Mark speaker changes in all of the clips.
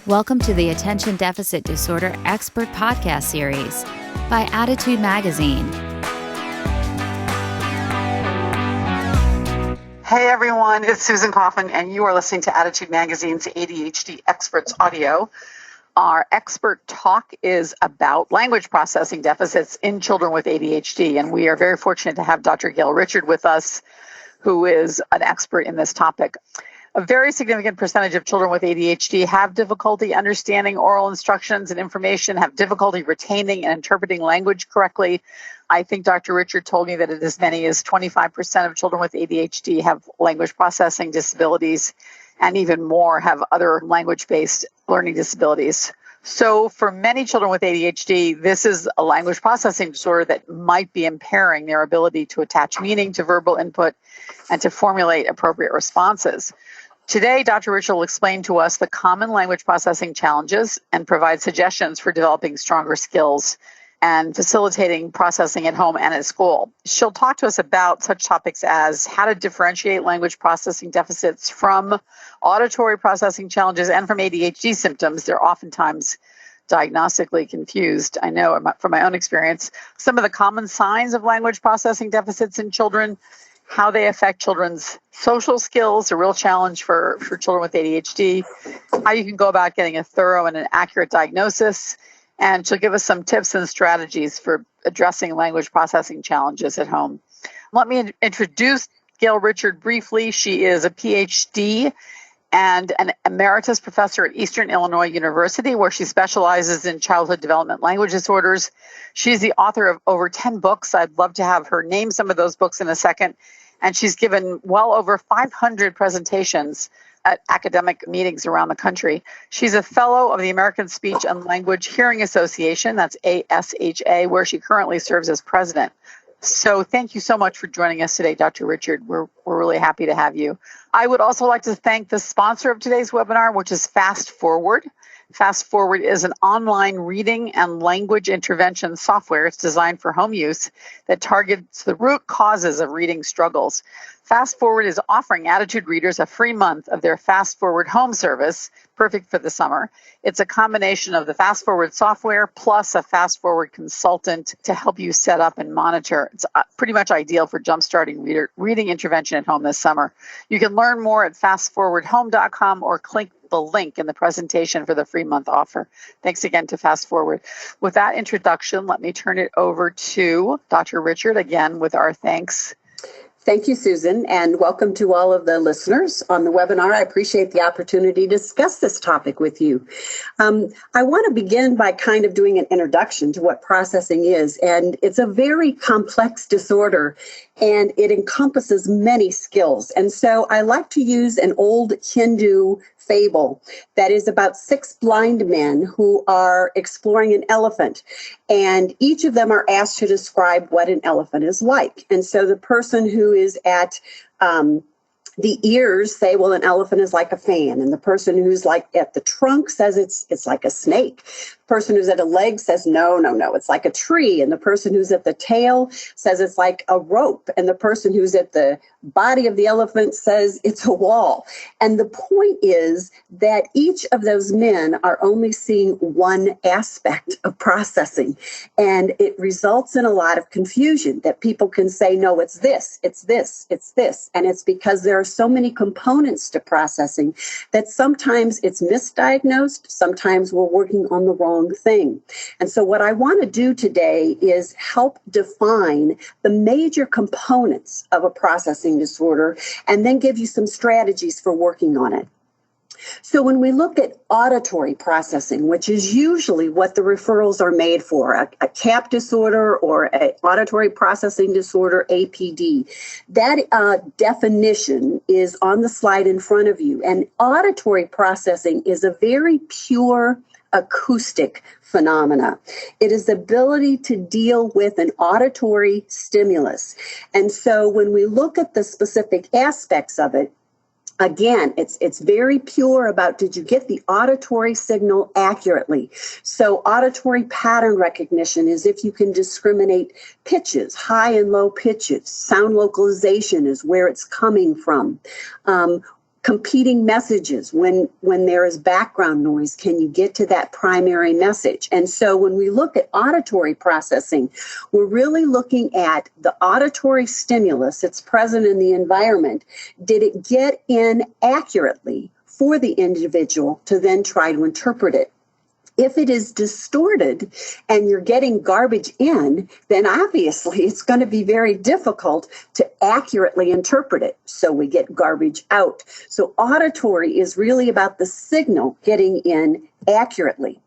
Speaker 1: Welcome to the Attention Deficit Disorder Expert Podcast Series by Attitude Magazine.
Speaker 2: Hey everyone, it's Susan Coffin, and you are listening to Attitude Magazine's ADHD Experts Audio. Our expert talk is about language processing deficits in children with ADHD, and we are very fortunate to have Dr. Gail Richard with us, who is an expert in this topic. A very significant percentage of children with ADHD have difficulty understanding oral instructions and information, have difficulty retaining and interpreting language correctly. I think Dr. Richard told me that as many as 25% of children with ADHD have language processing disabilities, and even more have other language-based learning disabilities. So for many children with ADHD, this is a language processing disorder that might be impairing their ability to attach meaning to verbal input and to formulate appropriate responses. Today, Dr. Richard will explain to us the common language processing challenges and provide suggestions for developing stronger skills and facilitating processing at home and at school. She'll talk to us about such topics as how to differentiate language processing deficits from auditory processing challenges and from ADHD symptoms. They're oftentimes diagnostically confused. I know from my own experience, some of the common signs of language processing deficits in children, how they affect children's social skills, a real challenge for children with ADHD, how you can go about getting a thorough and an accurate diagnosis, and she'll give us some tips and strategies for addressing language processing challenges at home. Let me introduce Gail Richard briefly. She is a Ph.D. and an emeritus professor at Eastern Illinois University, where she specializes in childhood development language disorders. She's the author of over 10 books. I'd love to have her name some of those books in a second. And she's given well over 500 presentations at academic meetings around the country. She's a fellow of the American Speech and Language Hearing Association, that's ASHA, where she currently serves as president. So thank you so much for joining us today, Dr. Richard. We're really happy to have you. I would also like to thank the sponsor of today's webinar, which is Fast Forward. Fast Forward is an online reading and language intervention software. It's designed for home use that targets the root causes of reading struggles. Fast Forward is offering Attitude readers a free month of their Fast Forward home service, perfect for the summer. It's a combination of the Fast Forward software plus a Fast Forward consultant to help you set up and monitor. It's pretty much ideal for jumpstarting reading intervention at home this summer. You can learn more at fastforwardhome.com or click the link in the presentation for the free month offer. Thanks again to Fast Forward. With that introduction, let me turn it over to Dr. Richard again with our thanks.
Speaker 3: Thank you, Susan, and welcome to all of the listeners on the webinar. I appreciate the opportunity to discuss this topic with you. I want to begin by kind of doing an introduction to what processing is, and it's a very complex disorder, and it encompasses many skills. And so I like to use an old Hindu fable that is about 6 blind men who are exploring an elephant, and each of them are asked to describe what an elephant is like. And so the person who is at the ears say, well, an elephant is like a fan. And the person who's like at the trunk says it's like a snake. The person who's at a leg says, no, it's like a tree. And the person who's at the tail says it's like a rope. And the person who's at the body of the elephant says it's a wall. And the point is that each of those men are only seeing one aspect of processing. And it results in a lot of confusion that people can say, no, it's this, it's this, it's this. And it's because there are so many components to processing that sometimes it's misdiagnosed, sometimes we're working on the wrong thing. And so what I want to do today is help define the major components of a processing disorder and then give you some strategies for working on it. So when we look at auditory processing, which is usually what the referrals are made for, a CAP disorder or an auditory processing disorder, APD, that definition is on the slide in front of you. And auditory processing is a very pure acoustic phenomena. It is the ability to deal with an auditory stimulus. And so when we look at the specific aspects of it, again, it's very pure about, did you get the auditory signal accurately? So auditory pattern recognition is if you can discriminate pitches, high and low pitches. Sound localization is where it's coming from. Competing messages, when there is background noise, can you get to that primary message? And so when we look at auditory processing, we're really looking at the auditory stimulus that's present in the environment. Did it get in accurately for the individual to then try to interpret it? If it is distorted and you're getting garbage in, then obviously it's going to be very difficult to accurately interpret it. So we get garbage out. So auditory is really about the signal getting in accurately.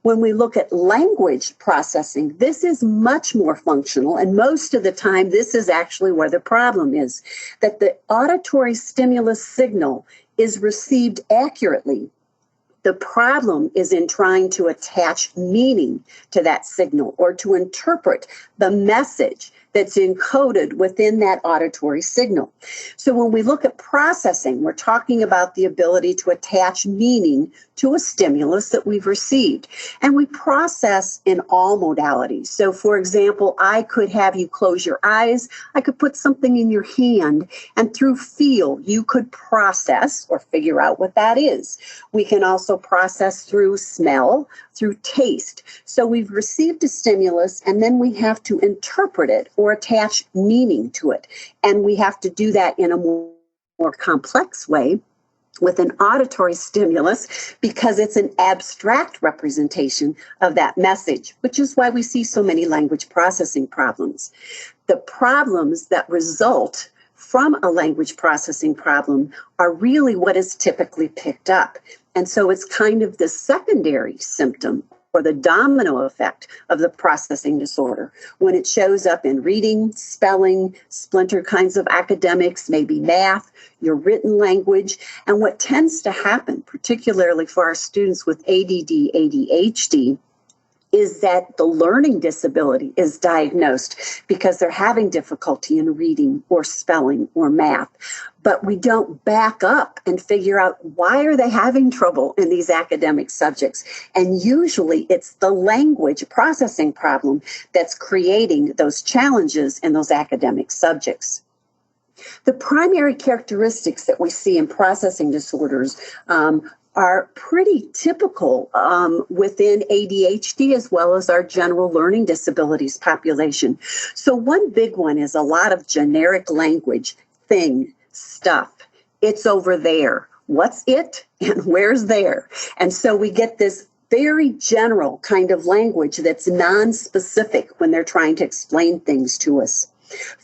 Speaker 3: When we look at language processing, this is much more functional. And most of the time, this is actually where the problem is, that the auditory stimulus signal is received accurately. The problem is in trying to attach meaning to that signal or to interpret the message that's encoded within that auditory signal. So when we look at processing, we're talking about the ability to attach meaning to a stimulus that we've received. And we process in all modalities. So for example, I could have you close your eyes. I could put something in your hand, and through feel, you could process or figure out what that is. We can also process through smell, through taste. So we've received a stimulus, and then we have to interpret it or attach meaning to it. And we have to do that in a more complex way with an auditory stimulus because it's an abstract representation of that message, which is why we see so many language processing problems. The problems that result from a language processing problem are really what is typically picked up. And so it's kind of the secondary symptom or the domino effect of the processing disorder when it shows up in reading, spelling, splinter kinds of academics, maybe math, your written language. And what tends to happen, particularly for our students with ADD, ADHD, is that the learning disability is diagnosed because they're having difficulty in reading or spelling or math. But we don't back up and figure out why are they having trouble in these academic subjects. And usually it's the language processing problem that's creating those challenges in those academic subjects. The primary characteristics that we see in processing disorders are pretty typical within ADHD as well as our general learning disabilities population. So one big one is a lot of generic language, thing, stuff. It's over there. What's it and where's there? And so we get this very general kind of language that's non-specific when they're trying to explain things to us.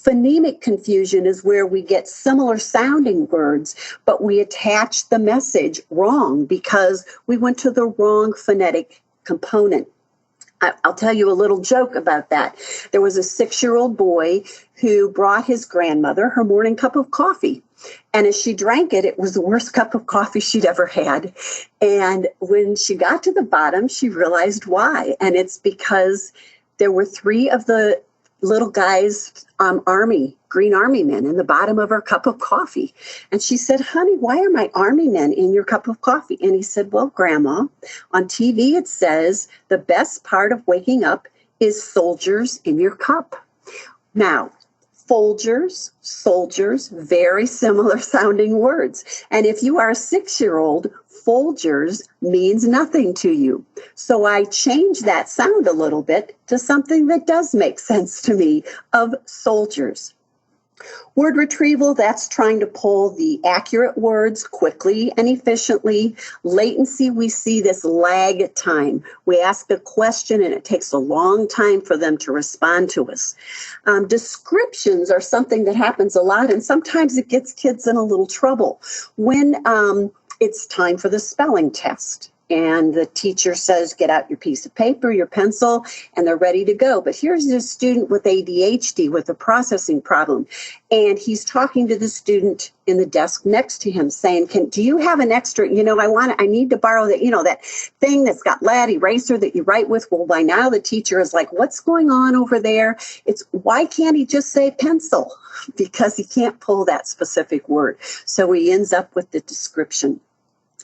Speaker 3: Phonemic confusion is where we get similar sounding words, but we attach the message wrong because we went to the wrong phonetic component. I'll tell you a little joke about that. There was a 6-year-old boy who brought his grandmother her morning cup of coffee. And as she drank it, it was the worst cup of coffee she'd ever had. And when she got to the bottom, she realized why. And it's because there were 3 of the little guy's Green Army men in the bottom of her cup of coffee. And she said, honey, why are my Army men in your cup of coffee? And he said, well, Grandma, on TV it says the best part of waking up is soldiers in your cup. Now, Folgers, soldiers, very similar sounding words. And if you are a 6-year-old, Folgers means nothing to you. So I changed that sound a little bit to something that does make sense to me of soldiers. Word retrieval, that's trying to pull the accurate words quickly and efficiently. Latency, we see this lag time. We ask a question and it takes a long time for them to respond to us. Descriptions are something that happens a lot, and sometimes it gets kids in a little trouble. When it's time for the spelling test, and the teacher says, get out your piece of paper, your pencil, and they're ready to go. But here's this student with ADHD with a processing problem. And he's talking to the student in the desk next to him saying, do you have an extra, I need to borrow that, that thing that's got lead eraser that you write with. Well, by now the teacher is like, what's going on over there? Why can't he just say pencil? Because he can't pull that specific word. So he ends up with the description.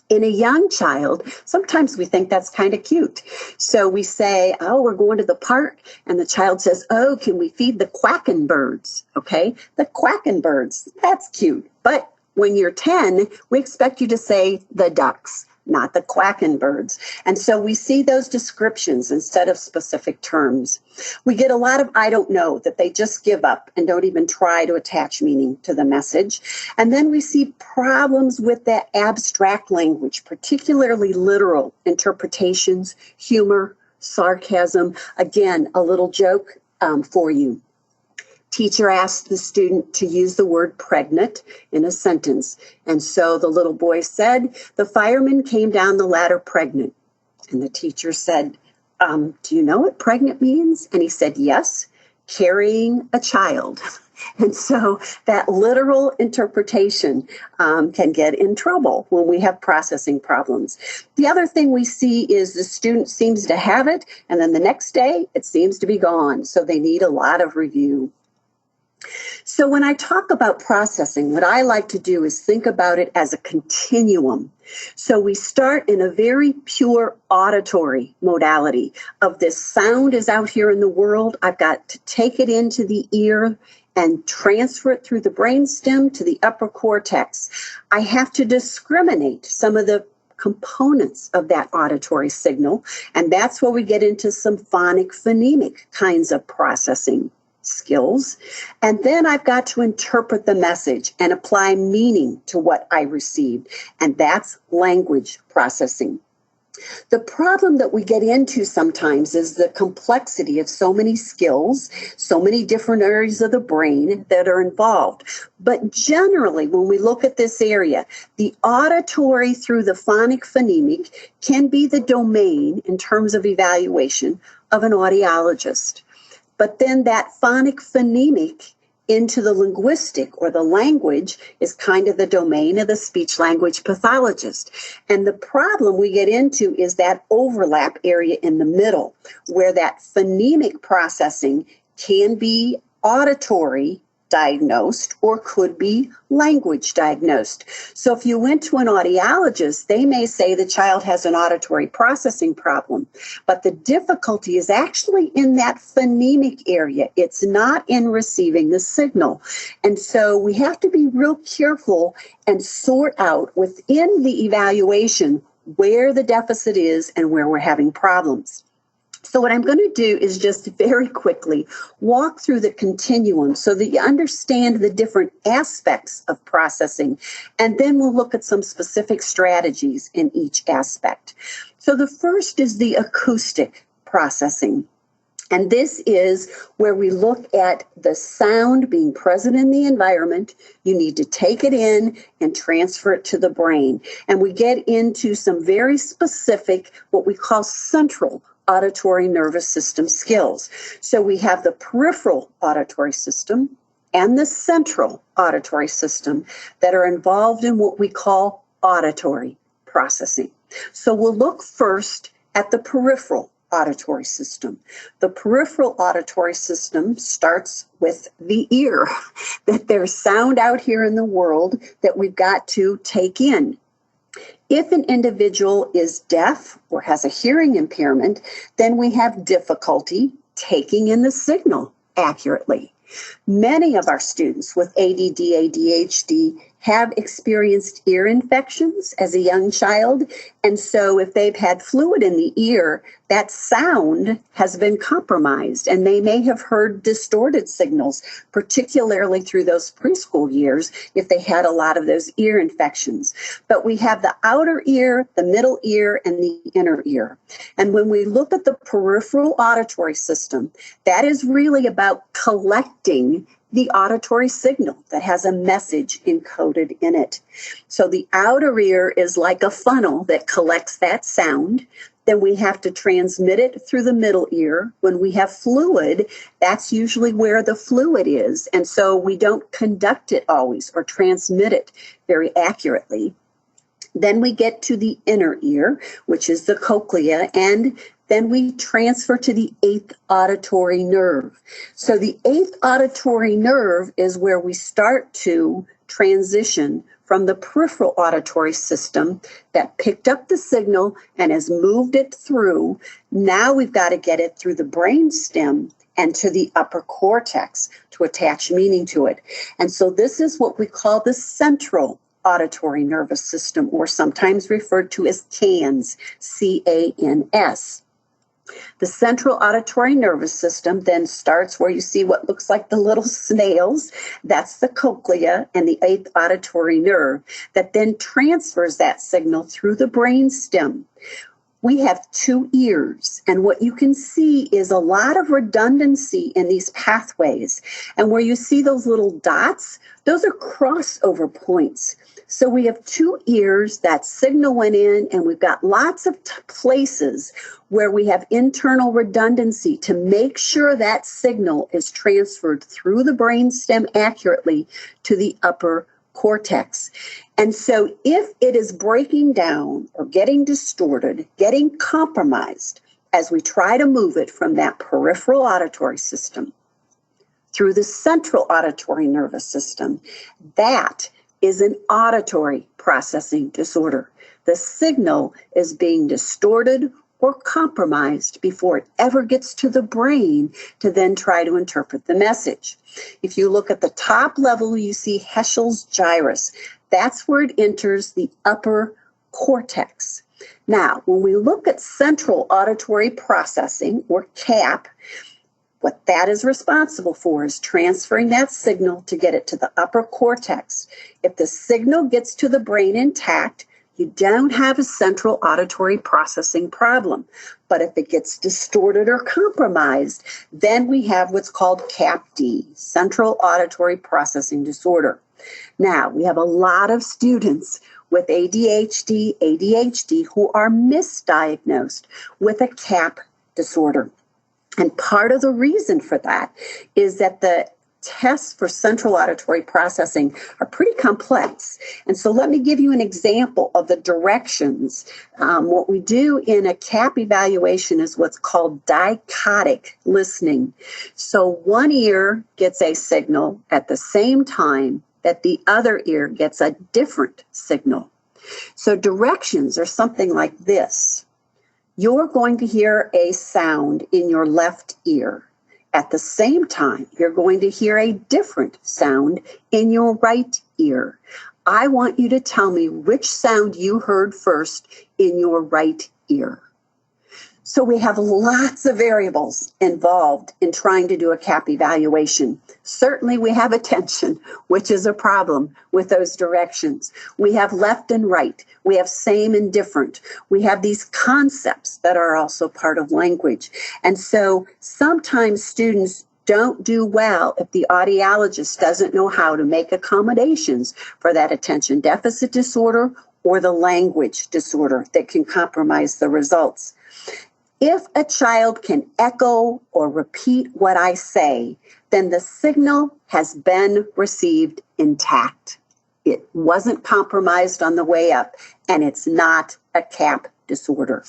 Speaker 3: In a young child, sometimes we think that's kind of cute. So we say, oh, we're going to the park. And the child says, oh, can we feed the quacking birds? Okay, the quacking birds, that's cute. But when you're 10, we expect you to say the ducks, not the quacking birds. And so we see those descriptions instead of specific terms. We get a lot of I don't know, that they just give up and don't even try to attach meaning to the message. And then we see problems with that abstract language, particularly literal interpretations, humor, sarcasm. Again, a little joke for you. Teacher asked the student to use the word pregnant in a sentence. And so the little boy said, the fireman came down the ladder pregnant. And the teacher said, do you know what pregnant means? And he said, yes, carrying a child. And so that literal interpretation can get in trouble when we have processing problems. The other thing we see is the student seems to have it, and then the next day it seems to be gone. So they need a lot of review. So when I talk about processing, what I like to do is think about it as a continuum. So we start in a very pure auditory modality of this sound is out here in the world. I've got to take it into the ear and transfer it through the brainstem to the upper cortex. I have to discriminate some of the components of that auditory signal, and that's where we get into some phonic, phonemic kinds of processing skills. And then I've got to interpret the message and apply meaning to what I received, and that's language processing. The problem that we get into sometimes is the complexity of so many skills, so many different areas of the brain that are involved. But generally, when we look at this area, the auditory through the phonic phonemic can be the domain in terms of evaluation of an audiologist. But then that phonic phonemic into the linguistic or the language is kind of the domain of the speech language pathologist. And the problem we get into is that overlap area in the middle, where that phonemic processing can be auditory diagnosed or could be language diagnosed. So if you went to an audiologist, they may say the child has an auditory processing problem, but the difficulty is actually in that phonemic area. It's not in receiving the signal. And so we have to be real careful and sort out within the evaluation where the deficit is and where we're having problems. So what I'm going to do is just very quickly walk through the continuum so that you understand the different aspects of processing, and then we'll look at some specific strategies in each aspect. So the first is the acoustic processing. And this is where we look at the sound being present in the environment. You need to take it in and transfer it to the brain. And we get into some very specific, what we call central auditory nervous system skills. So we have the peripheral auditory system and the central auditory system that are involved in what we call auditory processing. So we'll look first at the peripheral auditory system. The peripheral auditory system starts with the ear, that there's sound out here in the world that we've got to take in. If an individual is deaf or has a hearing impairment, then we have difficulty taking in the signal accurately. Many of our students with ADD, ADHD have experienced ear infections as a young child. And so if they've had fluid in the ear, that sound has been compromised, and they may have heard distorted signals, particularly through those preschool years if they had a lot of those ear infections. But we have the outer ear, the middle ear, and the inner ear. And when we look at the peripheral auditory system, that is really about collecting the auditory signal that has a message encoded in it. So the outer ear is like a funnel that collects that sound. Then we have to transmit it through the middle ear. When we have fluid, that's usually where the fluid is. And so we don't conduct it always or transmit it very accurately. Then we get to the inner ear, which is the cochlea, and then we transfer to the eighth auditory nerve. So the eighth auditory nerve is where we start to transition from the peripheral auditory system that picked up the signal and has moved it through. Now we've got to get it through the brain stem and to the upper cortex to attach meaning to it. And so this is what we call the central auditory nervous system, or sometimes referred to as CANS, C-A-N-S. The central auditory nervous system then starts where you see what looks like the little snails. That's the cochlea and the eighth auditory nerve that then transfers that signal through the brain stem. We have two ears, and what you can see is a lot of redundancy in these pathways. And where you see those little dots, those are crossover points. So we have two ears, that signal went in, and we've got lots of places where we have internal redundancy to make sure that signal is transferred through the brainstem accurately to the upper cortex. And so if it is breaking down or getting distorted, getting compromised, as we try to move it from that peripheral auditory system through the central auditory nervous system, that is an auditory processing disorder. The signal is being distorted or compromised before it ever gets to the brain to then try to interpret the message. If you look at the top level, you see Heschel's gyrus. That's where it enters the upper cortex. Now, when we look at central auditory processing, or CAP, what that is responsible for is transferring that signal to get it to the upper cortex. If the signal gets to the brain intact, you don't have a central auditory processing problem. But if it gets distorted or compromised, then we have what's called CAPD, Central Auditory Processing Disorder. Now, we have a lot of students with ADHD who are misdiagnosed with a CAP disorder. And part of the reason for that is that the tests for central auditory processing are pretty complex. And so let me give you an example of the directions. What we do in a CAP evaluation is what's called dichotic listening. So one ear gets a signal at the same time that the other ear gets a different signal. So directions are something like this. You're going to hear a sound in your left ear. At the same time, you're going to hear a different sound in your right ear. I want you to tell me which sound you heard first in your right ear. So we have lots of variables involved in trying to do a CAP evaluation. Certainly we have attention, which is a problem with those directions. We have left and right. We have same and different. We have these concepts that are also part of language. And so sometimes students don't do well if the audiologist doesn't know how to make accommodations for that attention deficit disorder or the language disorder that can compromise the results. If a child can echo or repeat what I say, then the signal has been received intact. It wasn't compromised on the way up, and it's not a CAP disorder.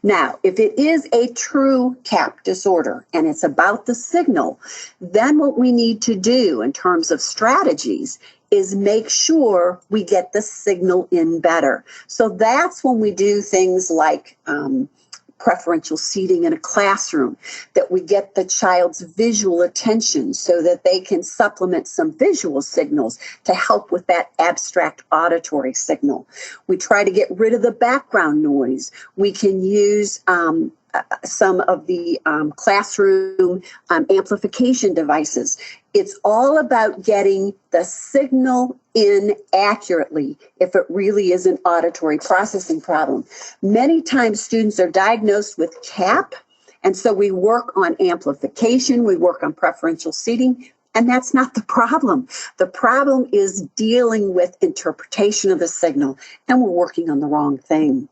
Speaker 3: Now, if it is a true CAP disorder and it's about the signal, then what we need to do in terms of strategies is make sure we get the signal in better. So that's when we do things like preferential seating in a classroom, that we get the child's visual attention so that they can supplement some visual signals to help with that abstract auditory signal. We try to get rid of the background noise. We can use some of the classroom amplification devices. It's all about getting the signal in accurately if it really is an auditory processing problem. Many times students are diagnosed with CAP, and so we work on amplification, we work on preferential seating, and that's not the problem. The problem is dealing with interpretation of the signal, and we're working on the wrong thing.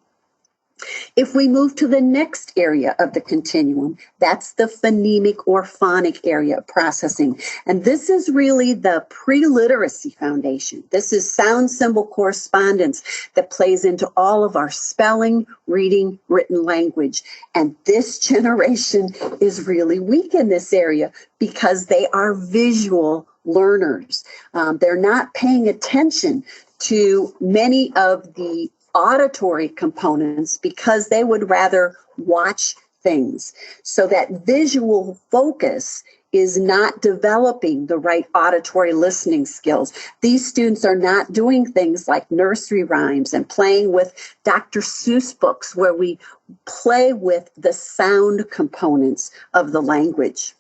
Speaker 3: If we move to the next area of the continuum, that's the phonemic or phonic area of processing. And this is really the pre-literacy foundation. This is sound symbol correspondence that plays into all of our spelling, reading, written language. And this generation is really weak in this area because they are visual learners. They're not paying attention to many of the auditory components because they would rather watch things. So that visual focus is not developing the right auditory listening skills. These students are not doing things like nursery rhymes and playing with Dr. Seuss books where we play with the sound components of the language.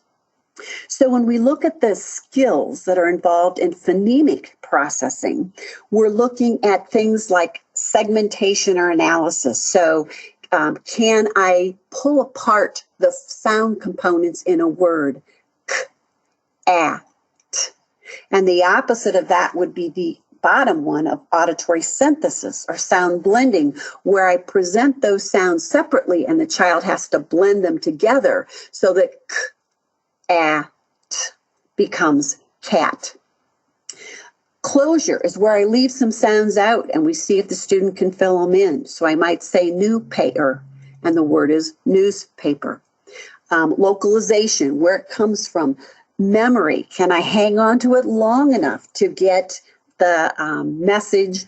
Speaker 3: So when we look at the skills that are involved in phonemic processing, we're looking at things like segmentation or analysis. So can I pull apart the sound components in a word? K, a, t. And the opposite of that would be the bottom one of auditory synthesis or sound blending, where I present those sounds separately and the child has to blend them together so that k, a, t becomes cat. Closure is where I leave some sounds out and we see if the student can fill them in. So I might say new paper, and the word is newspaper. Localization, where it comes from. Memory, can I hang on to it long enough to get the message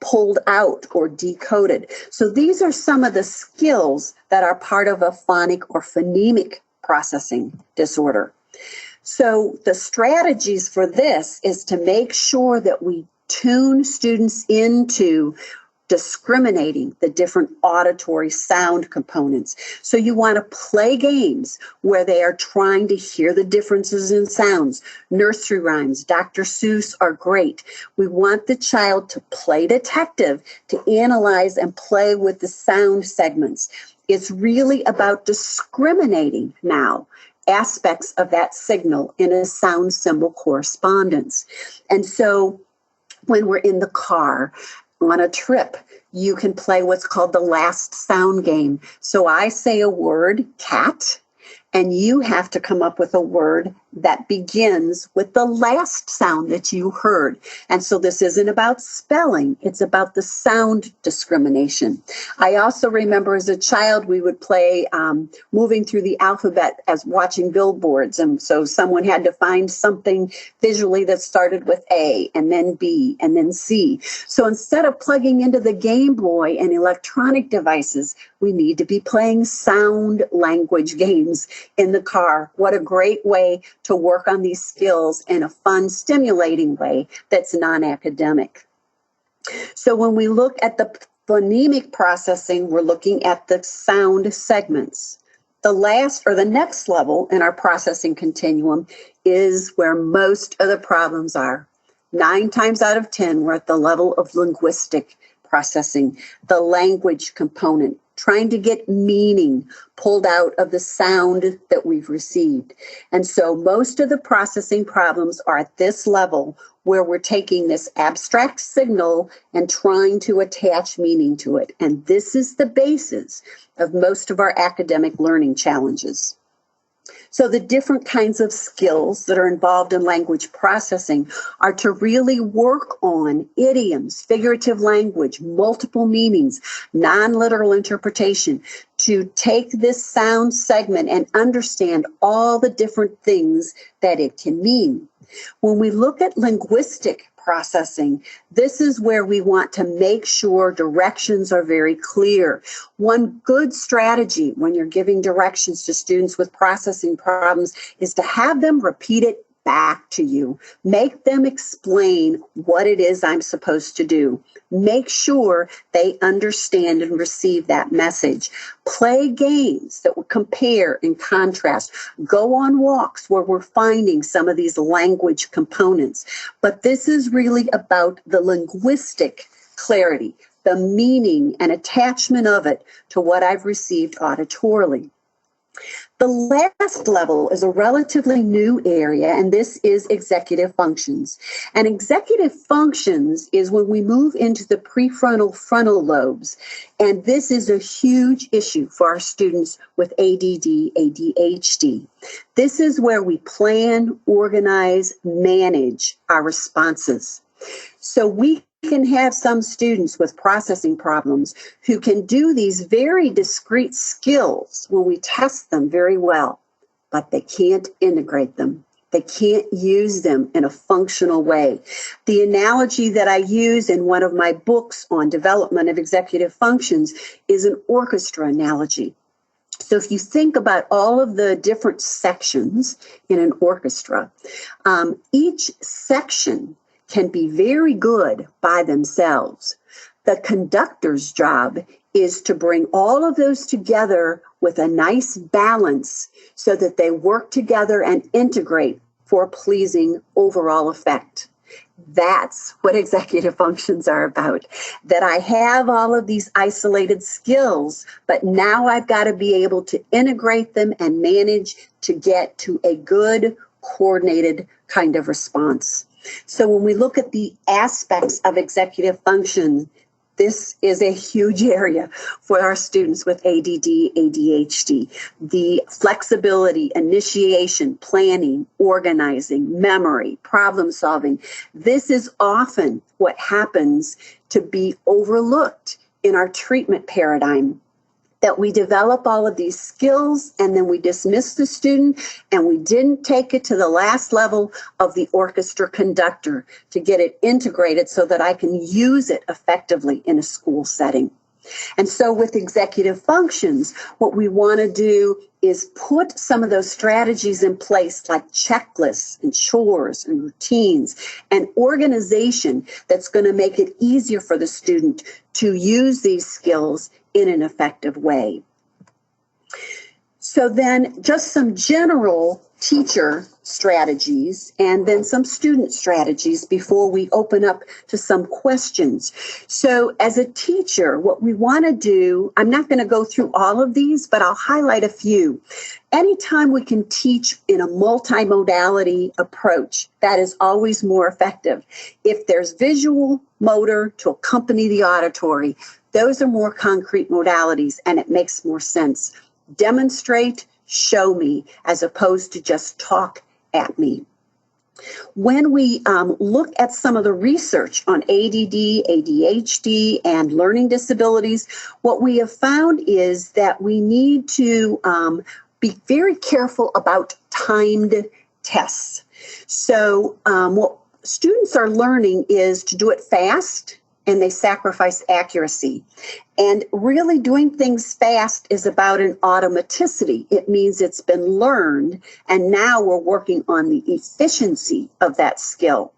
Speaker 3: pulled out or decoded? So these are some of the skills that are part of a phonic or phonemic processing disorder. So the strategies for this is to make sure that we tune students into discriminating the different auditory sound components. So you want to play games where they are trying to hear the differences in sounds. Nursery rhymes, Dr. Seuss are great. We want the child to play detective, to analyze and play with the sound segments. It's really about discriminating now aspects of that signal in a sound symbol correspondence. And so when we're in the car, on a trip, you can play what's called the last sound game. So I say a word, cat, and you have to come up with a word that begins with the last sound that you heard. And so this isn't about spelling, it's about the sound discrimination. I also remember as a child, we would play moving through the alphabet as watching billboards. And so someone had to find something visually that started with A and then B and then C. So instead of plugging into the Game Boy and electronic devices, we need to be playing sound language games in the car. What a great way to work on these skills in a fun, stimulating way that's non-academic. So when we look at the phonemic processing, we're looking at the sound segments. The last or the next level in our processing continuum is where most of the problems are. 9 times out of 10, we're at the level of linguistic processing, the language component, trying to get meaning pulled out of the sound that we've received. And so most of the processing problems are at this level where we're taking this abstract signal and trying to attach meaning to it. And this is the basis of most of our academic learning challenges. So the different kinds of skills that are involved in language processing are to really work on idioms, figurative language, multiple meanings, non-literal interpretation, to take this sound segment and understand all the different things that it can mean. When we look at linguistic processing, this is where we want to make sure directions are very clear. One good strategy when you're giving directions to students with processing problems is to have them repeat it back to you. Make them explain what it is I'm supposed to do. Make sure they understand and receive that message. Play games that will compare and contrast. Go on walks where we're finding some of these language components. But this is really about the linguistic clarity, the meaning and attachment of it to what I've received auditorily. The last level is a relatively new area, and this is executive functions. And executive functions is when we move into the prefrontal frontal lobes. And this is a huge issue for our students with ADD, ADHD. This is where we plan, organize, manage our responses. So we can have some students with processing problems who can do these very discrete skills when we test them very well, but they can't integrate them. They can't use them in a functional way. The analogy that I use in one of my books on development of executive functions is an orchestra analogy. So if you think about all of the different sections in an orchestra, each section can be very good by themselves. The conductor's job is to bring all of those together with a nice balance so that they work together and integrate for a pleasing overall effect. That's what executive functions are about. That I have all of these isolated skills, but now I've got to be able to integrate them and manage to get to a good, coordinated kind of response. So when we look at the aspects of executive function, this is a huge area for our students with ADD, ADHD. The flexibility, initiation, planning, organizing, memory, problem solving. This is often what happens to be overlooked in our treatment paradigm. That we develop all of these skills and then we dismiss the student and we didn't take it to the last level of the orchestra conductor to get it integrated so that I can use it effectively in a school setting. And so with executive functions, what we want to do is put some of those strategies in place like checklists and chores and routines and organization that's going to make it easier for the student to use these skills in an effective way. So then just some general teacher strategies and then some student strategies before we open up to some questions. So as a teacher, what we want to do, I'm not going to go through all of these, but I'll highlight a few. Anytime we can teach in a multimodality approach, that is always more effective. If there's visual, motor to accompany the auditory, those are more concrete modalities and it makes more sense. Demonstrate, show me, as opposed to just talk at me. When we look at some of the research on ADD, ADHD, and learning disabilities, what we have found is that we need to be very careful about timed tests. So what students are learning is to do it fast, and they sacrifice accuracy. And really doing things fast is about an automaticity. It means it's been learned, and now we're working on the efficiency of that skill.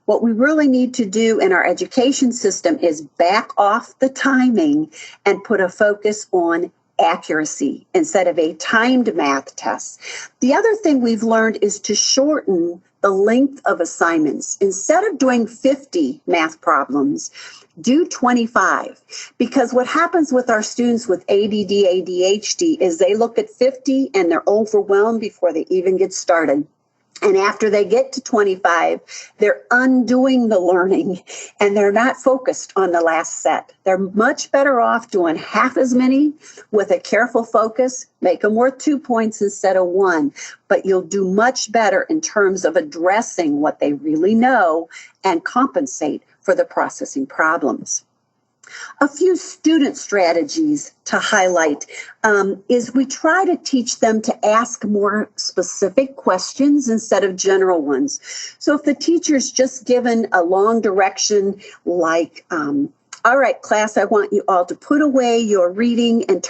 Speaker 3: What we really need to do in our education system is back off the timing and put a focus on accuracy instead of a timed math test. The other thing we've learned is to shorten the length of assignments. Instead of doing 50 math problems, do 25. Because what happens with our students with ADD, ADHD is they look at 50 and they're overwhelmed before they even get started. And after they get to 25, they're undoing the learning and they're not focused on the last set. They're much better off doing half as many with a careful focus, make them worth 2 points instead of 1. But you'll do much better in terms of addressing what they really know and compensate for the processing problems. A few student strategies to highlight is we try to teach them to ask more specific questions instead of general ones. So if the teacher's just given a long direction like, all right, class, I want you all to put away your reading and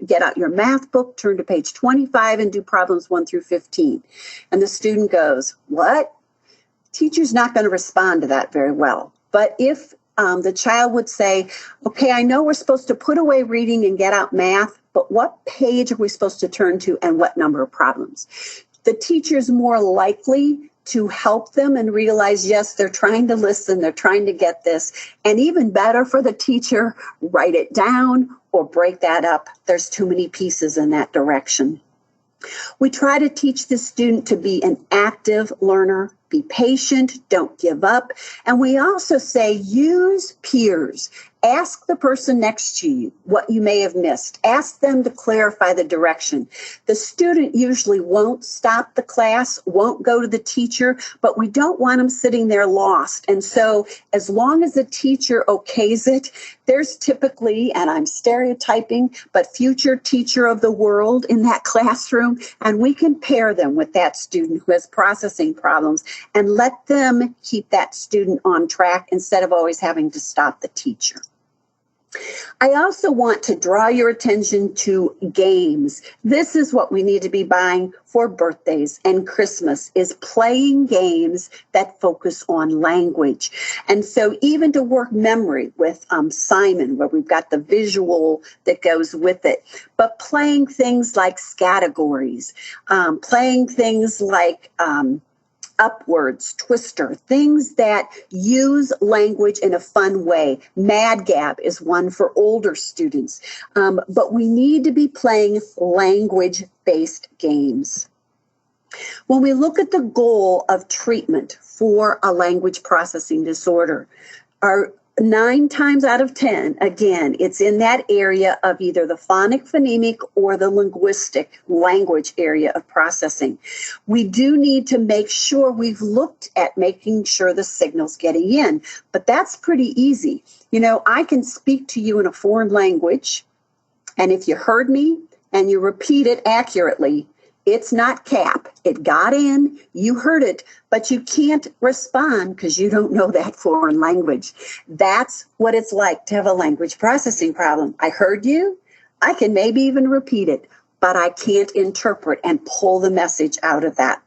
Speaker 3: get out your math book, turn to page 25 and do problems 1 through 15. And the student goes, what? Teacher's not going to respond to that very well. But if the child would say, okay, I know we're supposed to put away reading and get out math, but what page are we supposed to turn to and what number of problems? The teacher's more likely to help them and realize, yes, they're trying to listen, they're trying to get this. And even better for the teacher, write it down or break that up. There's too many pieces in that direction. We try to teach the student to be an active learner. Be patient, don't give up. And we also say use peers. Ask the person next to you what you may have missed. Ask them to clarify the direction. The student usually won't stop the class, won't go to the teacher, but we don't want them sitting there lost. And so as long as the teacher okays it, there's typically, and I'm stereotyping, but future teacher of the world in that classroom, and we can pair them with that student who has processing problems and let them keep that student on track instead of always having to stop the teacher. I also want to draw your attention to games. This is what we need to be buying for birthdays and Christmas, is playing games that focus on language. And so even to work memory with Simon, where we've got the visual that goes with it, but playing things like categories, playing things like Upwards, Twister, things that use language in a fun way. Mad Gab is one for older students. But we need to be playing language-based games. When we look at the goal of treatment for a language processing disorder, our 9 times out of 10, again, it's in that area of either the phonic, phonemic, or the linguistic language area of processing. We do need to make sure we've looked at making sure the signal's getting in, but that's pretty easy. You know, I can speak to you in a foreign language, and if you heard me and you repeat it accurately, it's not cap. It got in, you heard it, but you can't respond because you don't know that foreign language. That's what it's like to have a language processing problem. I heard you, I can maybe even repeat it, but I can't interpret and pull the message out of that.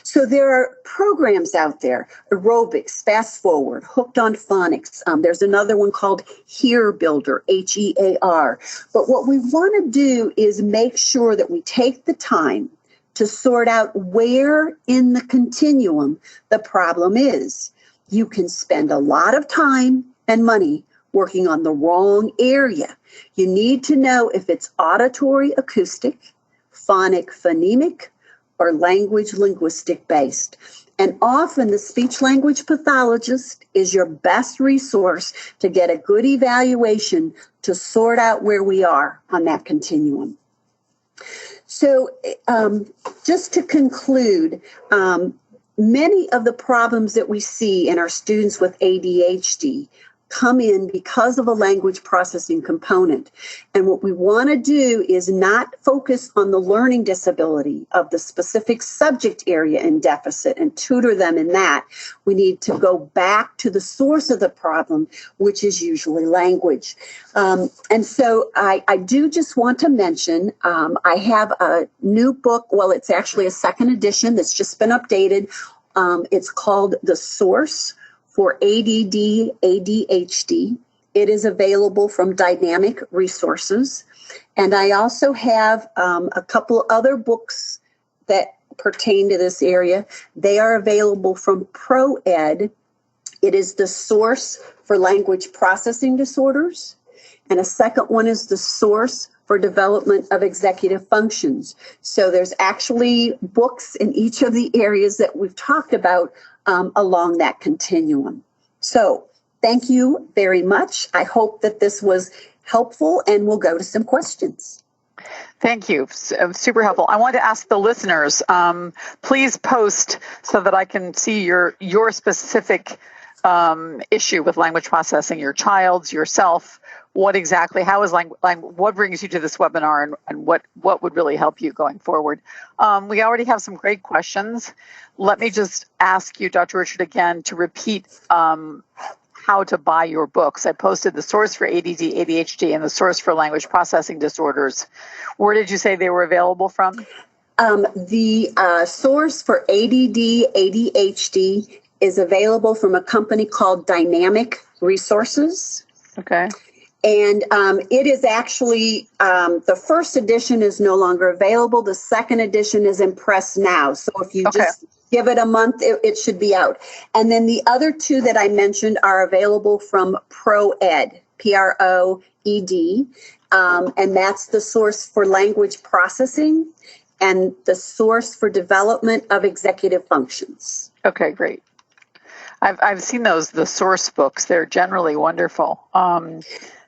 Speaker 3: So there are programs out there, aerobics, fast forward, hooked on phonics. There's another one called Hear Builder, HEAR. But what we want to do is make sure that we take the time to sort out where in the continuum the problem is. You can spend a lot of time and money working on the wrong area. You need to know if it's auditory acoustic, phonic phonemic, or language linguistic based. And often the speech language pathologist is your best resource to get a good evaluation to sort out where we are on that continuum. So just to conclude, many of the problems that we see in our students with ADHD come in because of a language processing component. And what we want to do is not focus on the learning disability of the specific subject area in deficit and tutor them in that. We need to go back to the source of the problem, which is usually language. And so I do just want to mention, I have a new book. Well, it's actually a second edition that's just been updated. It's called The Source for ADD, ADHD. It is available from Dynamic Resources. And I also have a couple other books that pertain to this area. They are available from ProEd. It is The Source for Language Processing Disorders. And a second one is The Source for Development of Executive Functions. So there's actually books in each of the areas that we've talked about along that continuum. So thank you very much. I hope that this was helpful, and we'll go to some questions.
Speaker 2: Thank you. Super helpful. I want to ask the listeners, please post so that I can see your specific issue with language processing, your child's, yourself. What exactly, how is what brings you to this webinar, and what would really help you going forward? We already have some great questions. Let me just ask you, Dr. Richard, again, to repeat how to buy your books. I posted The Source for ADD, ADHD, and The Source for Language Processing Disorders. Where did you say they were available from?
Speaker 3: The Source for ADD, ADHD is available from a company called Dynamic Resources.
Speaker 2: Okay.
Speaker 3: And it is actually, the first edition is no longer available. The second edition is in press now. So if you just give it a month, it should be out. And then the other two that I mentioned are available from ProEd, PROED. And that's The Source for Language Processing and The Source for Development of Executive Functions.
Speaker 2: Okay, great. I've seen the Source books. They're generally wonderful.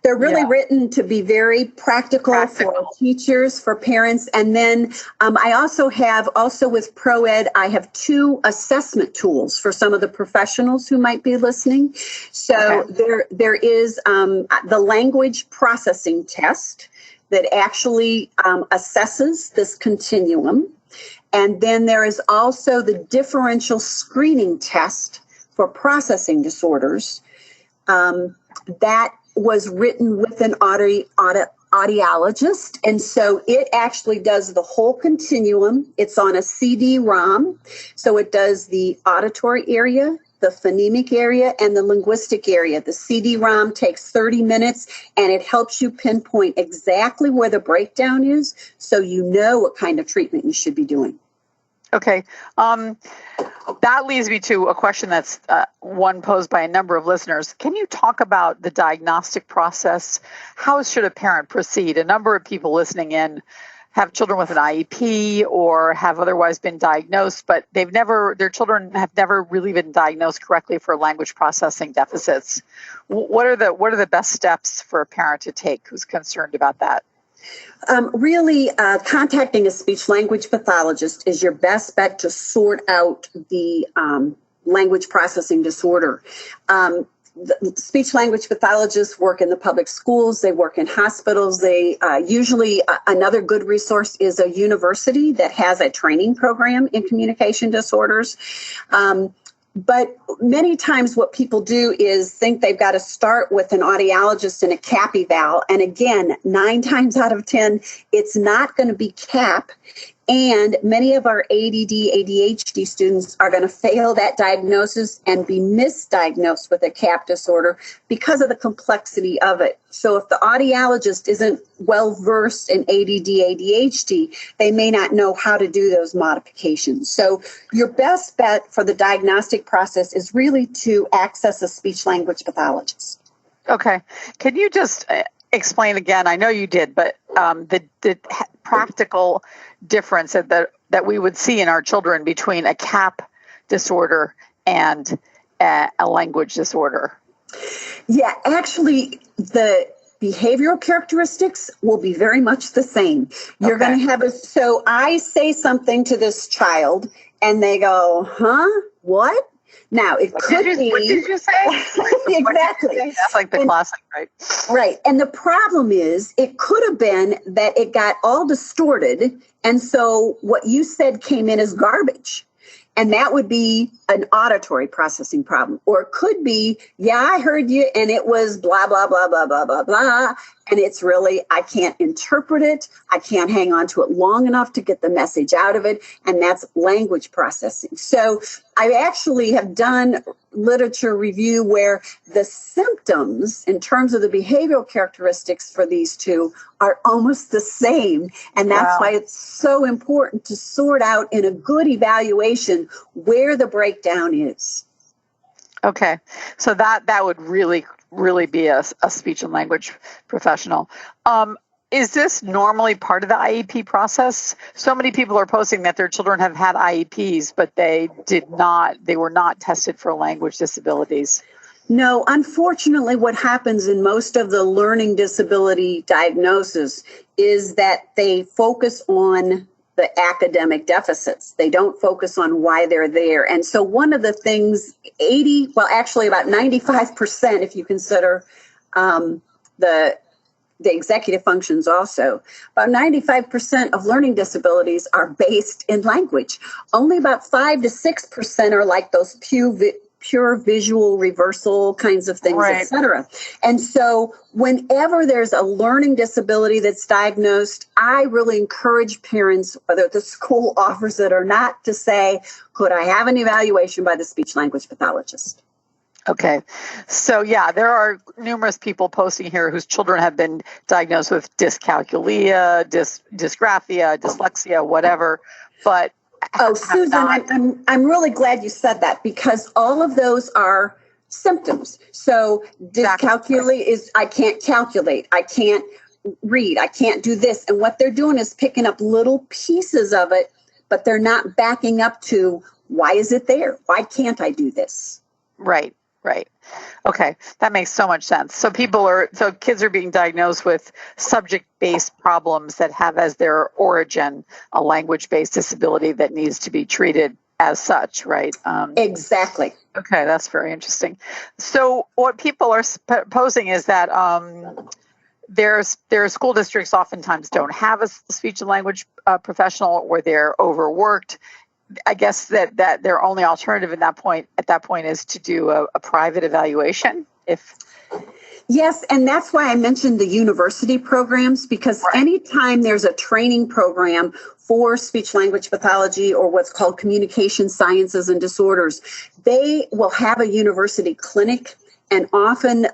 Speaker 3: They're really written to be very practical for teachers, for parents. And then I also with ProEd, I have 2 assessment tools for some of the professionals who might be listening. So there is the language processing test that actually assesses this continuum. And then there is also the differential screening test for processing disorders. That was written with an audiologist, and so it actually does the whole continuum. It's on a CD-ROM, so it does the auditory area, the phonemic area, and the linguistic area. The CD-ROM takes 30 minutes, and it helps you pinpoint exactly where the breakdown is, so you know what kind of treatment you should be doing.
Speaker 2: Okay. That leads me to a question that's one posed by a number of listeners. Can you talk about the diagnostic process? How should a parent proceed? A number of people listening in have children with an IEP or have otherwise been diagnosed, but their children have never really been diagnosed correctly for language processing deficits. What are the best steps for a parent to take who's concerned about that?
Speaker 3: Really, contacting a speech-language pathologist is your best bet to sort out the language processing disorder. The speech-language pathologists work in the public schools. They work in hospitals. They usually, another good resource is a university that has a training program in communication disorders. But many times what people do is think they've got to start with an audiologist and a CAP eval. And again, 9 times out of 10, it's not going to be CAP. And many of our ADD, ADHD students are going to fail that diagnosis and be misdiagnosed with a CAP disorder because of the complexity of it. So if the audiologist isn't well-versed in ADD, ADHD, they may not know how to do those modifications. So your best bet for the diagnostic process is really to access a speech-language pathologist.
Speaker 2: Okay. Can you just explain again? I know you did, but the practical difference that we would see in our children between a CAP disorder and a language disorder?
Speaker 3: Yeah, actually, the behavioral characteristics will be very much the same. You're going to have so I say something to this child and they go, huh? What? Now, it could be.
Speaker 2: What did you say?
Speaker 3: Exactly.
Speaker 2: That's like the classic, right?
Speaker 3: Right. And the problem is, it could have been that it got all distorted. And so what you said came in as garbage. And that would be an auditory processing problem. Or it could be, yeah, I heard you, and it was blah, blah, blah, blah, blah, blah, blah. And it's really, I can't interpret it. I can't hang on to it long enough to get the message out of it. And that's language processing. So I actually have done literature review where the symptoms in terms of the behavioral characteristics for these two are almost the same. And that's why it's so important to sort out in a good evaluation where the breakdown is.
Speaker 2: Okay. So that would really be a speech and language professional. Is this normally part of the IEP process? So many people are posting that their children have had IEPs, but they were not tested for language disabilities.
Speaker 3: No, unfortunately, what happens in most of the learning disability diagnosis is that they focus on the academic deficits. They don't focus on why they're there. And so one of the things, about 95%, if you consider the executive functions also, about 95% of learning disabilities are based in language. Only about 5 to 6% are like those pure visual reversal kinds of things, et cetera. And so whenever there's a learning disability that's diagnosed, I really encourage parents, whether the school offers it or not, to say, could I have an evaluation by the speech-language pathologist?
Speaker 2: Okay. So, yeah, there are numerous people posting here whose children have been diagnosed with dyscalculia, dysgraphia, dyslexia, whatever, but Susan,
Speaker 3: I'm really glad you said that, because all of those are symptoms. So dyscalculia is I can't calculate, I can't read, I can't do this. And what they're doing is picking up little pieces of it, but they're not backing up to why is it there? Why can't I do this?
Speaker 2: Right. Okay, that makes so much sense. So kids are being diagnosed with subject-based problems that have as their origin a language-based disability that needs to be treated as such, right?
Speaker 3: Exactly.
Speaker 2: Okay, that's very interesting. So what people are posing is that their school districts oftentimes don't have a speech and language professional, or they're overworked. I guess that their only alternative at that point is to do a private evaluation.
Speaker 3: Yes, and that's why I mentioned the university programs, because anytime there's a training program for speech language pathology or what's called communication sciences and disorders, they will have a university clinic. And often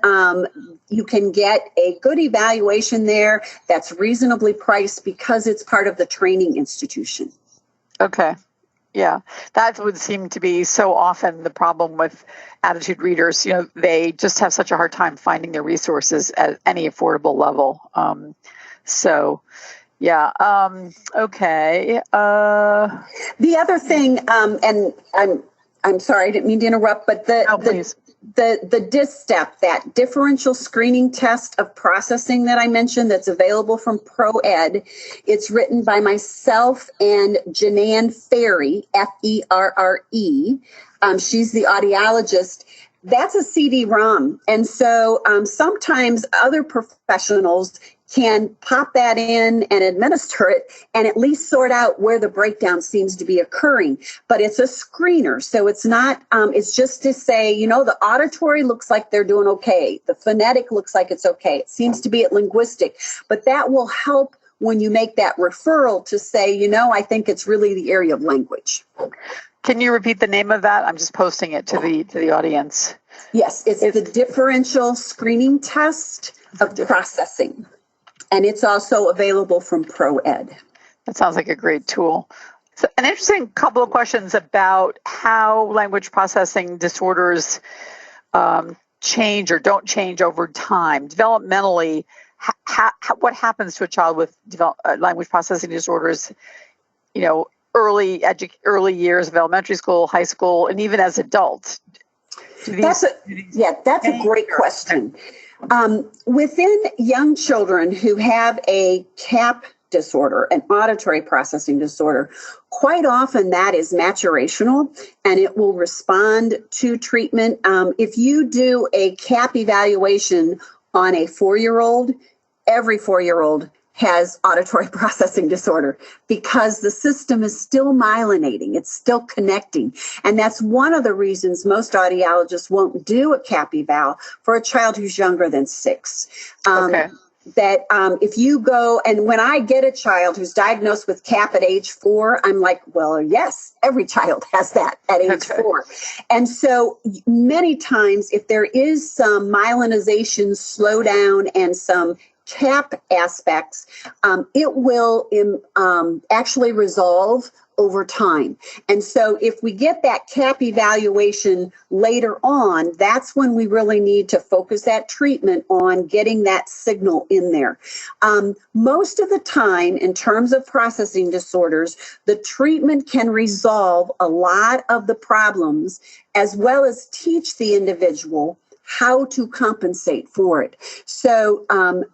Speaker 3: you can get a good evaluation there that's reasonably priced because it's part of the training institution.
Speaker 2: Okay. Yeah, that would seem to be so often the problem with attitude readers. You know, they just have such a hard time finding their resources at any affordable level. Okay.
Speaker 3: The other thing, and I'm sorry, I didn't mean to interrupt, but the DIS step, that differential screening test of processing that I mentioned, that's available from ProEd. It's written by myself and Janan Ferry, Ferre. She's the audiologist. That's a CD-ROM. And so sometimes other professionals can pop that in and administer it and at least sort out where the breakdown seems to be occurring. But it's a screener. So it's not, it's just to say, you know, the auditory looks like they're doing okay. The phonetic looks like it's okay. It seems to be at linguistic. But that will help when you make that referral to say, you know, I think it's really the area of language.
Speaker 2: Can you repeat the name of that? I'm just posting it to the audience.
Speaker 3: Yes, it's the differential screening test of processing. And it's also available from ProEd.
Speaker 2: That sounds like a great tool. So an interesting couple of questions about how language processing disorders change or don't change over time. Developmentally, what happens to a child with language processing disorders, you know, early years of elementary school, high school, and even as adults?
Speaker 3: That's a great question. Within young children who have a CAP disorder, an auditory processing disorder, quite often that is maturational and it will respond to treatment. If you do a CAP evaluation on a 4-year-old, every 4-year-old has auditory processing disorder because the system is still myelinating. It's still connecting. And that's one of the reasons most audiologists won't do a CAP eval for a child who's younger than 6. That if you go, and when I get a child who's diagnosed with CAP at age 4, I'm like, well, yes, every child has that at age 4. And so many times, if there is some myelinization slowdown and some CAP aspects, it will actually resolve over time. And so if we get that CAP evaluation later on, that's when we really need to focus that treatment on getting that signal in there. Most of the time, in terms of processing disorders, the treatment can resolve a lot of the problems as well as teach the individual how to compensate for it. So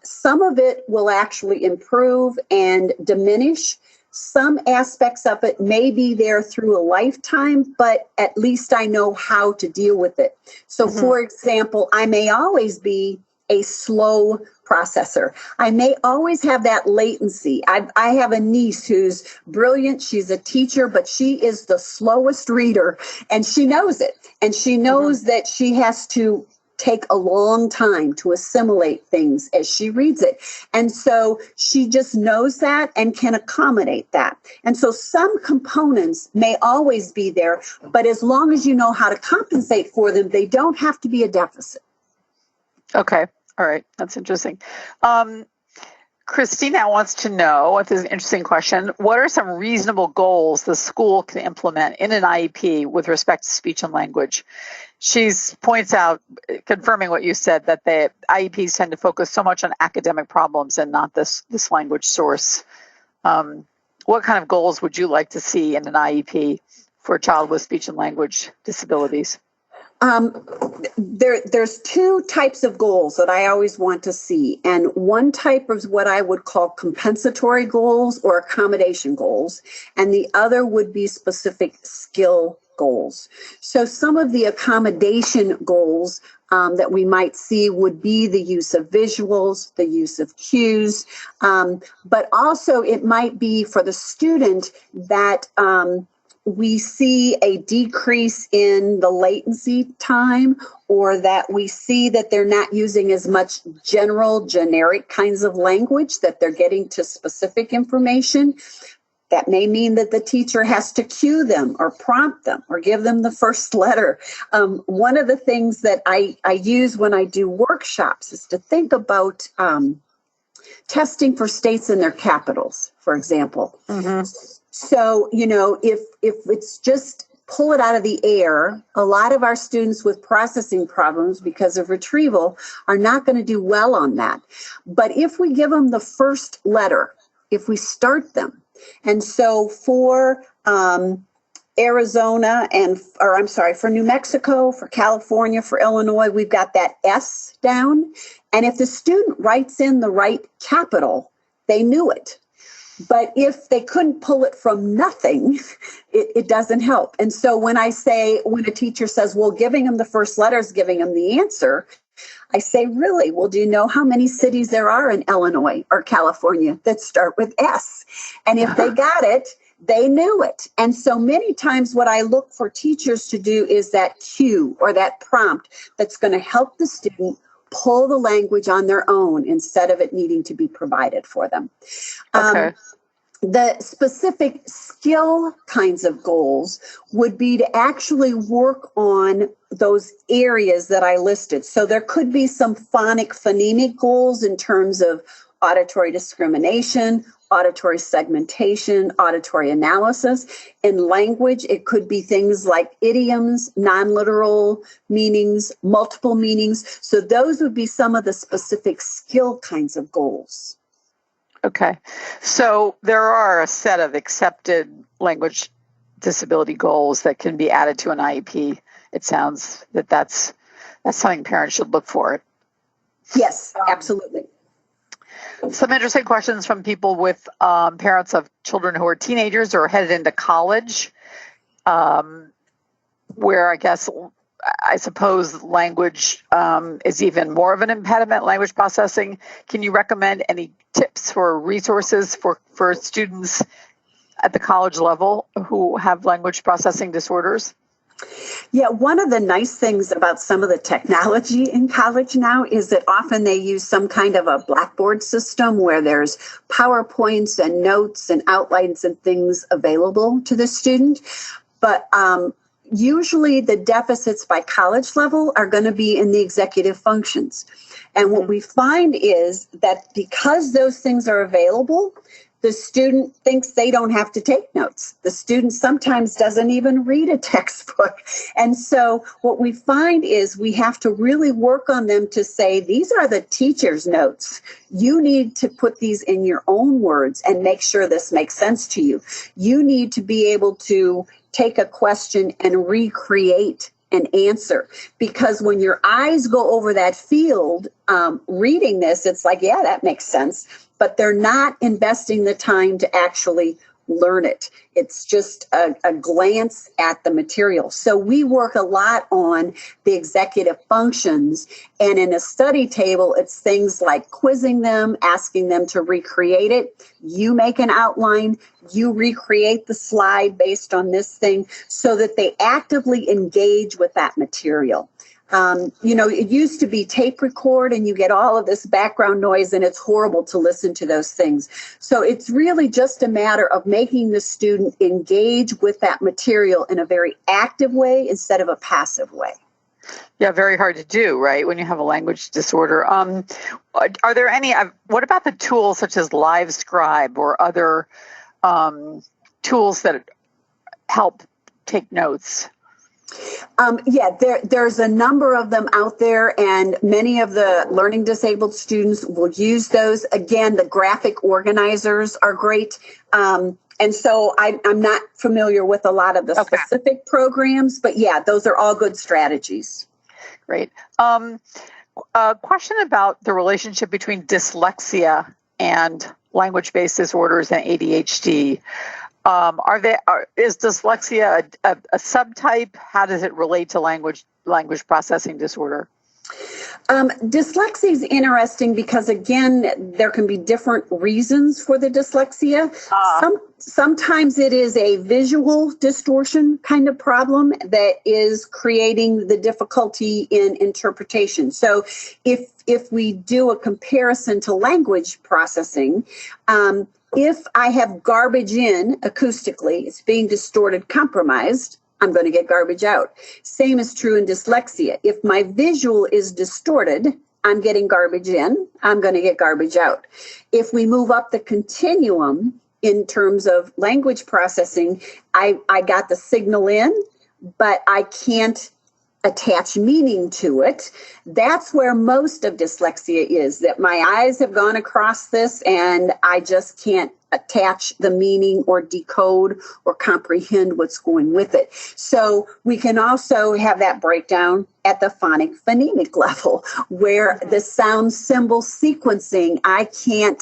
Speaker 3: some of it will actually improve and diminish. Some aspects of it may be there through a lifetime, but at least I know how to deal with it. So for example, I may always be a slow processor. I may always have that latency. I have a niece who's brilliant. She's a teacher, but she is the slowest reader, and she knows it. And she knows that she has to take a long time to assimilate things as she reads it. And so she just knows that and can accommodate that. And so some components may always be there, but as long as you know how to compensate for them, they don't have to be a deficit.
Speaker 2: Okay. All right. That's interesting. Christina wants to know, if this is an interesting question, what are some reasonable goals the school can implement in an IEP with respect to speech and language? She points out, confirming what you said, that the IEPs tend to focus so much on academic problems and not this language source. What kind of goals would you like to see in an IEP for a child with speech and language disabilities?
Speaker 3: There's 2 types of goals that I always want to see. And one type is what I would call compensatory goals or accommodation goals. And the other would be specific skill goals. So some of the accommodation goals that we might see would be the use of visuals, the use of cues, but also it might be for the student that we see a decrease in the latency time, or that we see that they're not using as much generic kinds of language, that they're getting to specific information. That may mean that the teacher has to cue them or prompt them or give them the first letter. One of the things that I use when I do workshops is to think about testing for states and their capitals, for example. Mm-hmm. So, if it's just pull it out of the air, a lot of our students with processing problems because of retrieval are not going to do well on that. But if we give them the first letter, if we start them, and so for Arizona for New Mexico, for California, for Illinois, we've got that S down. And if the student writes in the right capital, they knew it. But if they couldn't pull it from nothing, it doesn't help. And so when a teacher says, well, giving them the first letter is giving them the answer, I say, really? Well, do you know how many cities there are in Illinois or California that start with S? And if they got it, they knew it. And so many times what I look for teachers to do is that cue or that prompt that's going to help the student pull the language on their own instead of it needing to be provided for them.
Speaker 2: Okay.
Speaker 3: The specific skill kinds of goals would be to actually work on those areas that I listed. So there could be some phonemic goals in terms of auditory discrimination, auditory segmentation, auditory analysis. In language, it could be things like idioms, non-literal meanings, multiple meanings. So those would be some of the specific skill kinds of goals.
Speaker 2: Okay. So there are a set of accepted language disability goals that can be added to an IEP. It sounds that's something parents should look for.
Speaker 3: Yes, absolutely.
Speaker 2: Some interesting questions from people with parents of children who are teenagers or headed into college, where I suppose language is even more of an impediment, language processing. Can you recommend any tips or resources for students at the college level who have language processing disorders?
Speaker 3: Yeah, one of the nice things about some of the technology in college now is that often they use some kind of a Blackboard system where there's PowerPoints and notes and outlines and things available to the student. But usually the deficits by college level are going to be in the executive functions. And what we find is that because those things are available, the student thinks they don't have to take notes. The student sometimes doesn't even read a textbook. And so what we find is we have to really work on them to say, these are the teacher's notes. You need to put these in your own words and make sure this makes sense to you. You need to be able to take a question and recreate an answer, because when your eyes go over that field, reading this, it's like, yeah, that makes sense, but they're not investing the time to actually learn it. It's just a glance at the material. So we work a lot on the executive functions, and in a study table, it's things like quizzing them, asking them to recreate it. You make an outline, you recreate the slide based on this thing so that they actively engage with that material. It used to be tape record and you get all of this background noise and it's horrible to listen to those things. So it's really just a matter of making the student engage with that material in a very active way instead of a passive way.
Speaker 2: Yeah, very hard to do, right, when you have a language disorder. Are there any, what about the tools such as Live Scribe or other tools that help take notes?
Speaker 3: There's a number of them out there, and many of the learning disabled students will use those. Again, the graphic organizers are great. And so I'm not familiar with a lot of the specific programs, but yeah, those are all good strategies. Great.
Speaker 2: A question about the relationship between dyslexia and language-based disorders and ADHD. Is dyslexia a subtype? How does it relate to language processing disorder?
Speaker 3: Dyslexia is interesting because, again, there can be different reasons for the dyslexia. Sometimes it is a visual distortion kind of problem that is creating the difficulty in interpretation. So if we do a comparison to language processing, if I have garbage in acoustically, it's being distorted, compromised, I'm going to get garbage out. Same is true in dyslexia. If my visual is distorted, I'm getting garbage in, I'm going to get garbage out. If we move up the continuum in terms of language processing, I got the signal in, but I can't attach meaning to it. That's where most of dyslexia is, that my eyes have gone across this and I just can't attach the meaning or decode or comprehend what's going with it. So we can also have that breakdown at the phonic phonemic level, where the sound symbol sequencing, I can't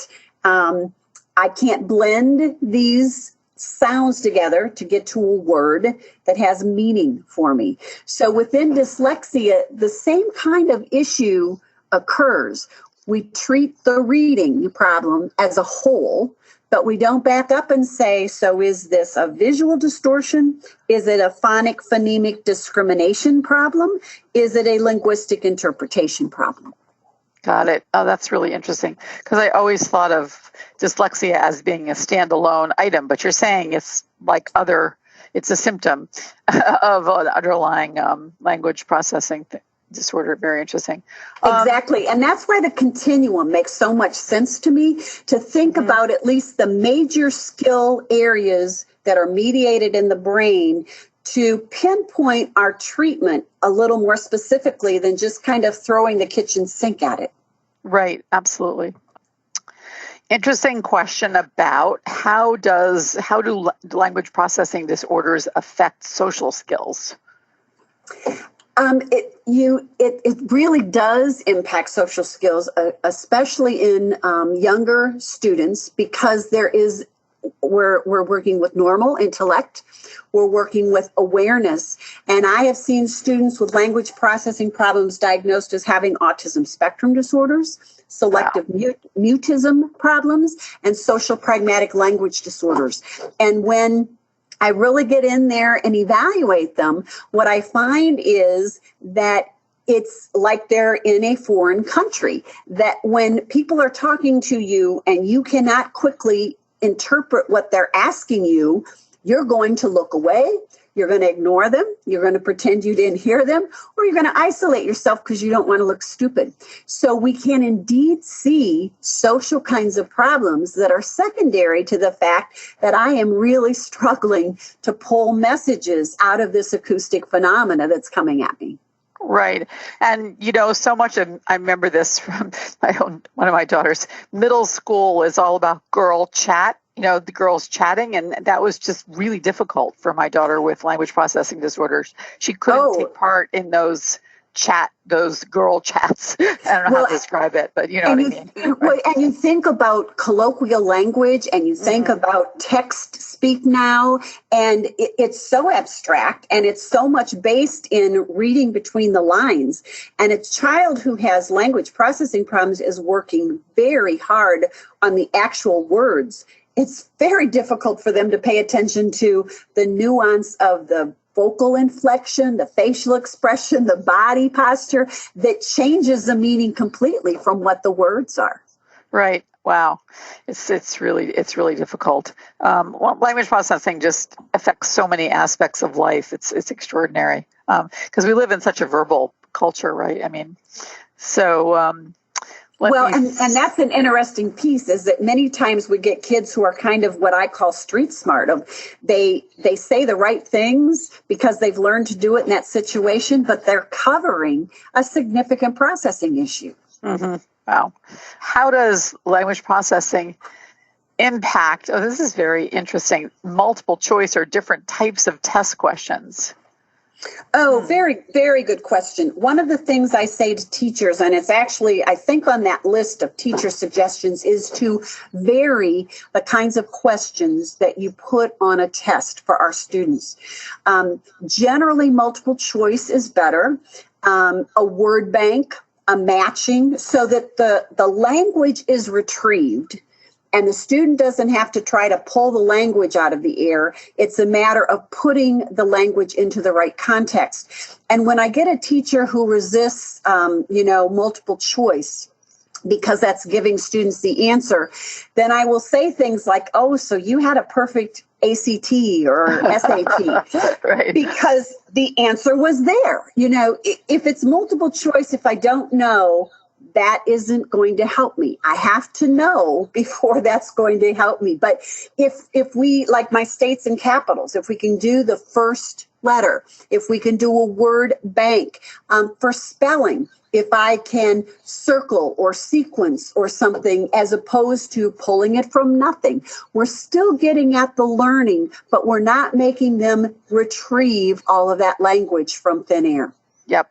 Speaker 3: blend these sounds together to get to a word that has meaning for me. So within dyslexia, the same kind of issue occurs. We treat the reading problem as a whole, but we don't back up and say, so is this a visual distortion? Is it a phonic phonemic discrimination problem? Is it a linguistic interpretation problem?
Speaker 2: Got it. Oh, that's really interesting, because I always thought of dyslexia as being a standalone item, but you're saying it's like it's a symptom of an underlying language processing disorder. Very interesting.
Speaker 3: Exactly. And that's why the continuum makes so much sense to me, to think about at least the major skill areas that are mediated in the brain, to pinpoint our treatment a little more specifically than just kind of throwing the kitchen sink at it.
Speaker 2: Right, absolutely. Interesting question about how do language processing disorders affect social skills?
Speaker 3: It really does impact social skills, especially in younger students, because we're working with normal intellect. We're working with awareness. And I have seen students with language processing problems diagnosed as having autism spectrum disorders, selective mutism problems, and social pragmatic language disorders. And when I really get in there and evaluate them, what I find is that it's like they're in a foreign country, that when people are talking to you and you cannot quickly interpret what they're asking you, you're going to look away, you're going to ignore them, you're going to pretend you didn't hear them, or you're going to isolate yourself because you don't want to look stupid. So we can indeed see social kinds of problems that are secondary to the fact that I am really struggling to pull messages out of this acoustic phenomena that's coming at me.
Speaker 2: Right. And, so much of, I remember this from one of my daughters, middle school is all about girl chat, the girls chatting. And that was just really difficult for my daughter with language processing disorders. She couldn't take part in those girl chats. I don't know how to describe it, but you know what I mean.
Speaker 3: Right? And you think about colloquial language and you think about text speak now, and it's so abstract and it's so much based in reading between the lines. And a child who has language processing problems is working very hard on the actual words. It's very difficult for them to pay attention to the nuance of the vocal inflection, the facial expression, the body posture that changes the meaning completely from what the words are. Right.
Speaker 2: Wow. It's really difficult. Language processing just affects so many aspects of life. It's extraordinary because we live in such a verbal culture, right? I mean, so.
Speaker 3: And that's an interesting piece, is that many times we get kids who are kind of what I call street smart. They say the right things because they've learned to do it in that situation, but they're covering a significant processing issue.
Speaker 2: Mm-hmm. Wow. How does language processing impact, this is very interesting, multiple choice or different types of test questions?
Speaker 3: Oh, very, very good question. One of the things I say to teachers, and it's actually, I think on that list of teacher suggestions, is to vary the kinds of questions that you put on a test for our students. Generally, multiple choice is better. A word bank a matching so that the language is retrieved and the student doesn't have to try to pull the language out of the air. It's a matter of putting the language into the right context. And when I get a teacher who resists, multiple choice, because that's giving students the answer, then I will say things like, oh, so you had a perfect ACT or SAT.
Speaker 2: Right.
Speaker 3: Because the answer was there. If it's multiple choice, if I don't know, that isn't going to help me. I have to know before that's going to help me. But if we, like my states and capitals, if we can do the first letter, if we can do a word bank, for spelling, if I can circle or sequence or something as opposed to pulling it from nothing, we're still getting at the learning, but we're not making them retrieve all of that language from thin air.
Speaker 2: Yep.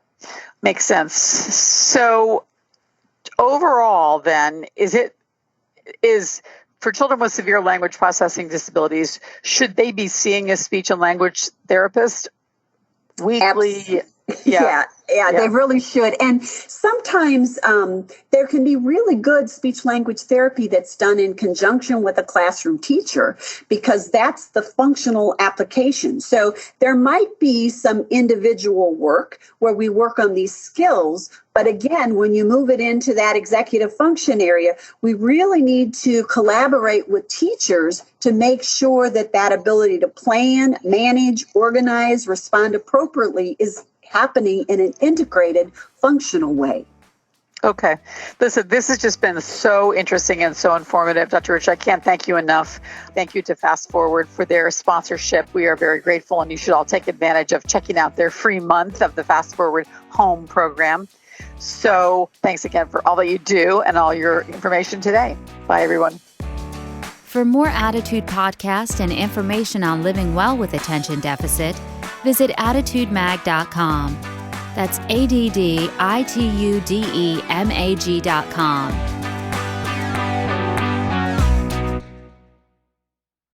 Speaker 2: Makes sense. So overall, then, is for children with severe language processing disabilities, should they be seeing a speech and language therapist weekly?
Speaker 3: Yeah, they really should. And sometimes there can be really good speech language therapy that's done in conjunction with a classroom teacher, because that's the functional application. So there might be some individual work where we work on these skills. But again, when you move it into that executive function area, we really need to collaborate with teachers to make sure that that ability to plan, manage, organize, respond appropriately is happening in an integrated, functional way.
Speaker 2: Okay. Listen, this has just been so interesting and so informative, Dr. Rich. I can't thank you enough. Thank you to Fast Forward for their sponsorship. We are very grateful, and you should all take advantage of checking out their free month of the Fast Forward Home program. So thanks again for all that you do and all your information today. Bye, everyone.
Speaker 1: For more Attitude podcasts and information on living well with attention deficit, visit attitudemag.com. That's ADDITUDEMAG.com.